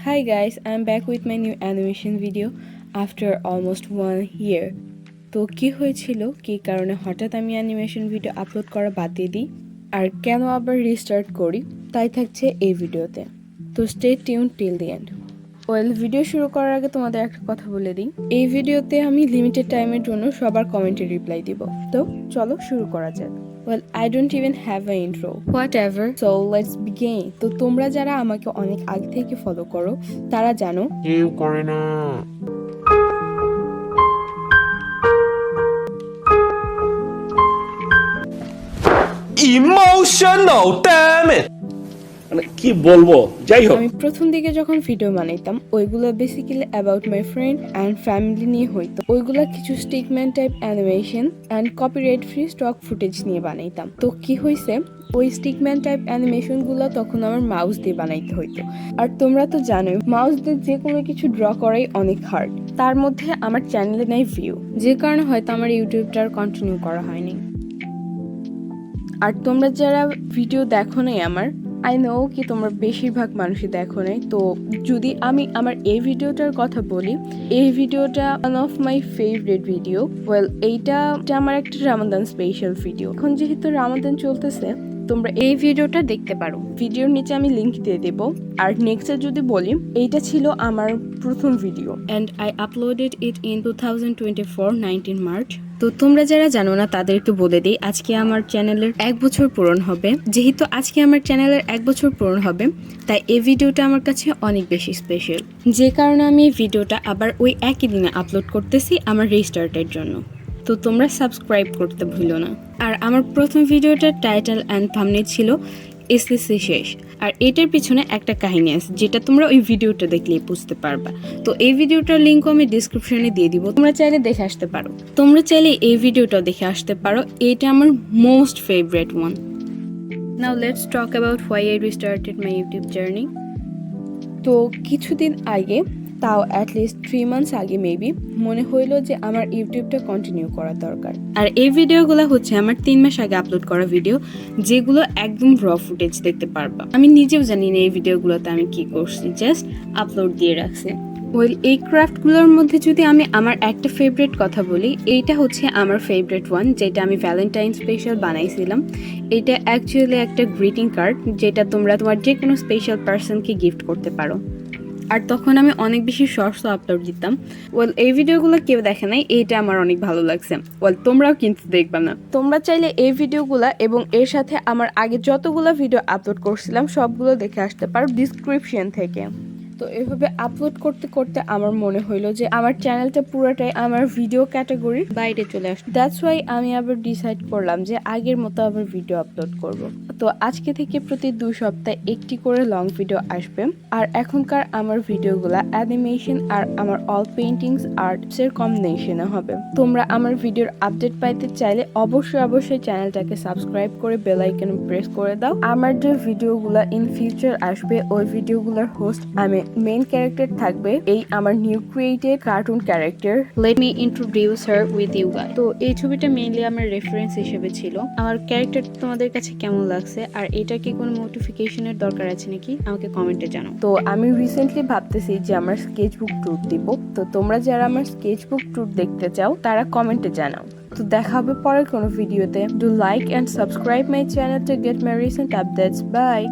Hi guys, I'm back with my new animation video after almost 1 year. তো কি হয়েছিল, কি কারণে হঠাৎ আমি অ্যানিমেশন ভিডিও আপলোড করা বাদ দিয়ে দিই আর কেন আবার রিস্টার্ট করি তাই থাকছে এই ভিডিওতে। তো stay tune till the end. Video শুরু করার আগে তোমাদের একটা কথা বলে দিই, এই ভিডিওতে আমি লিমিটেড টাইমের জন্য সবার কমেন্টে রিপ্লাই দিব। তো চলো শুরু করা যাক। I don't even have an intro. Whatever. So let's begin. তো তোমরা যারা আমাকে অনেক আগে থেকে ফলো করো তারা জানো কেউ করে না। Emotional damn it. মানে কি বলবো, যাই হোক, আমি প্রথম দিকে যখন ভিডিও বানাইতাম ওইগুলো basically about my friend and family নিয়ে হইতো। ওইগুলো কিছু stickman type animation and copyright free stock footage নিয়ে বানাইতাম। তো কি হয়েছে, ওই স্টিকম্যান টাইপ অ্যানিমেশনগুলো তখন আমার মাউস দিয়ে বানাইতে হইতো। আর তোমরা তো জানোই মাউস দিয়ে যে কোনো কিছু ড্র করাই অনেক হার্ড। তার মধ্যে আমার চ্যানেলে নাই ভিউ, যে কারণে হয়তো আমার ইউটিউবটা আর কন্টিনিউ করা হয়নি। আর তোমরা যারা ভিডিও দেখো নাই আমার, আই নো কি তোমরা বেশিরভাগ মানুষই দেখো নাই। তো যদি আমি আমার এই ভিডিওটার কথা বলি, এই ভিডিওটা one of my favourite video. এইটা আমার একটা রামাদান স্পেশাল ভিডিও। এখন যেহেতু রামাদান চলতেছে, তোমরা এই ভিডিওটা দেখতে পারো, ভিডিওর নিচে আমি লিংক দিয়ে দেবো। আর নেক্সটে যদি বলি, এইটা ছিল আমার প্রথম video and I uploaded it in 2024 19 March. তো তোমরা যারা জানো না তাদেরকে বলে দিই, আজকে আমার চ্যানেলের 1 বছর পূরণ হবে। যেহেতু আজকে আমার চ্যানেলের 1 বছর পূরণ হবে, তাই এই ভিডিওটা আমার কাছে অনেক বেশি স্পেশাল, যে কারণে আমি এই ভিডিওটা আবার ওই একই দিনে আপলোড করতেছি আমার রিস্টার্টের জন্য। তো তোমরা সাবস্ক্রাইব করতে ভুলো না। আর আমার প্রথম ভিডিওটার টাইটেল অ্যান্ড থাম্বনেল ছিল এসএসসি শেষ। আর এটার পিছনে একটা কাহিনী আছে যেটা তোমরা ওই ভিডিওটা দেখলেই বুঝতে পারবা। তো এই ভিডিওটার লিঙ্কও আমি ডিসক্রিপশনে দিয়ে দিব, তোমরা চাইলে দেখে আসতে পারো। তোমরা চাইলে এই ভিডিওটাও দেখে আসতে পারো, এটা আমার most favourite one. Now let's talk about why I restarted my YouTube journey. তো কিছুদিন আগে, তাও অ্যাটলিস্ট 3 মান্থস আগে মেবি, মনে হইলো যে আমার ইউটিউবটা কন্টিনিউ করা দরকার। আর এই ভিডিওগুলো হচ্ছে আমার 3 মাস আগে আপলোড করা ভিডিও, যেগুলো একদম র ফুটেজ দেখতে পারবা। আমি নিজেও জানি না এই ভিডিওগুলোতে আমি কি করছি, জাস্ট আপলোড দিয়ে রাখছি। এই ক্রাফটগুলোর মধ্যে যদি আমি আমার একটা ফেভারিট কথা বলি, এইটা হচ্ছে আমার ফেভারিট ওয়ান, যেটা আমি ভ্যালেন্টাইন স্পেশাল বানাইছিলাম। এটা অ্যাকচুয়ালি একটা গ্রিটিং কার্ড, যেটা তোমরা তোমার যে কোনো স্পেশাল পার্সনকে গিফট করতে পারো। আর তখন আমি অনেক বেশি শর্টসও আপলোড দিতাম। এই ভিডিওগুলো কেউ দেখে নাই, এইটা আমার অনেক ভালো লাগছে। তোমরাও কিন্তু দেখবা না। তোমরা চাইলে এই ভিডিওগুলো এবং এর সাথে আমার আগে যতগুলো ভিডিও আপলোড করছিলাম সবগুলো দেখে আসতে পারো ডিসক্রিপশন থেকে। তো এভাবে আপলোড করতে করতে আমার মনে হইলো যে আমার চ্যানেলটা পুরোটাই আমার ভিডিও ক্যাটাগরির বাইরে চলে আসে। দ্যাটস ওয়াই আমি আবার ডিসাইড করলাম যে আগের মতো আবার ভিডিও আপলোড করব। তো আজকে থেকে প্রতি 2 সপ্তাহে একটি করে লং ভিডিও আসবে। আর এখনকার আমার ভিডিওগুলো অ্যানিমেশন আর আমার অল পেইন্টিংস আর্টসের কম্বিনেশনে হবে। তোমরা আমার ভিডিওর আপডেট পাইতে চাইলে অবশ্যই চ্যানেলটাকে সাবস্ক্রাইব করে বেল আইকন প্রেস করে দাও। আমার যে ভিডিওগুলো ইন ফিউচার আসবে, ওই ভিডিওগুলোর হোস্ট আমি, মেইন ক্যারেক্টার থাকবে এই আমার new created cartoon character. Let me introduce her with you guys. তো এই ছবিটা মেইনলি আমার রেফারেন্স হিসেবে ছিল। আমার ক্যারেক্টার তোমাদের কাছে কেমন লাগছে আর এটা কি কোনো মোটিফিকেশনের দরকার আছে নাকি আমাকে কমেন্টে জানাও। তো আমি রিসেন্টলি ভাবতেছি যে আমার স্কেচবুক ট্যুর দিব। তো তোমরা যারা আমার স্কেচবুক ট্যুর দেখতে চাও তারা কমেন্টে জানাও। তো দেখা হবে পরের কোনো ভিডিওতে। Do like and subscribe my channel to get my recent updates. By.